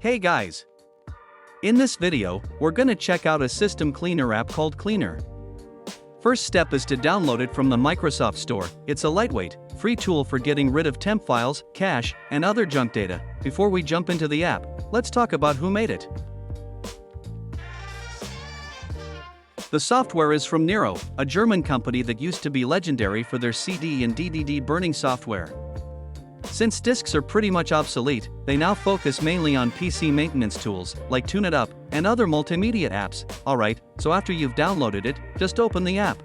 Hey guys! In this video, we're gonna check out a system cleaner app called Cleaner. First step is to download it from the Microsoft Store. It's a lightweight, free tool for getting rid of temp files, cache, and other junk data. Before we jump into the app, let's talk about who made it. The software is from Nero, a German company that used to be legendary for their CD and DVD burning software. Since disks are pretty much obsolete, they now focus mainly on PC maintenance tools, like TuneItUp, and other multimedia apps. Alright, so after you've downloaded it, just open the app.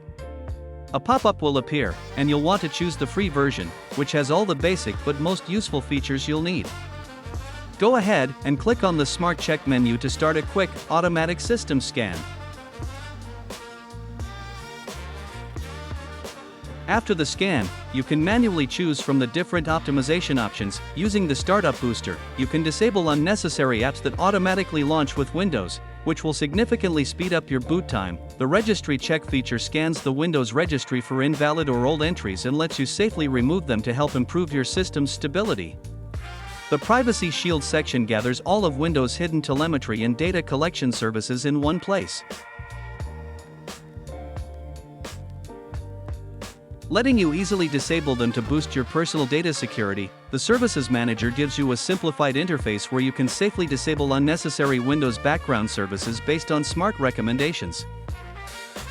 A pop-up will appear, and you'll want to choose the free version, which has all the basic but most useful features you'll need. Go ahead and click on the Smart Check menu to start a quick, automatic system scan. After the scan, you can manually choose from the different optimization options. Using the Startup Booster, you can disable unnecessary apps that automatically launch with Windows, which will significantly speed up your boot time. The Registry Check feature scans the Windows registry for invalid or old entries and lets you safely remove them to help improve your system's stability. The Privacy Shield section gathers all of Windows' hidden telemetry and data collection services in one place, letting you easily disable them to boost your personal data security. The Services Manager gives you a simplified interface where you can safely disable unnecessary Windows background services based on smart recommendations,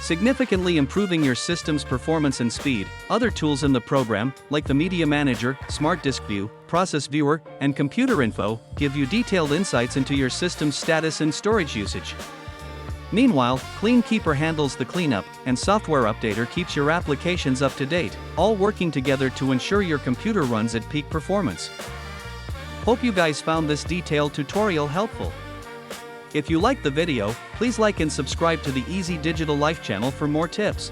significantly improving your system's performance and speed. Other tools in the program, like the Media Manager, Smart Disk View, Process Viewer, and Computer Info, give you detailed insights into your system's status and storage usage. Meanwhile, Clean Keeper handles the cleanup, and Software Updater keeps your applications up to date, all working together to ensure your computer runs at peak performance. Hope you guys found this detailed tutorial helpful. If you liked the video, please like and subscribe to the Easy Digital Life channel for more tips.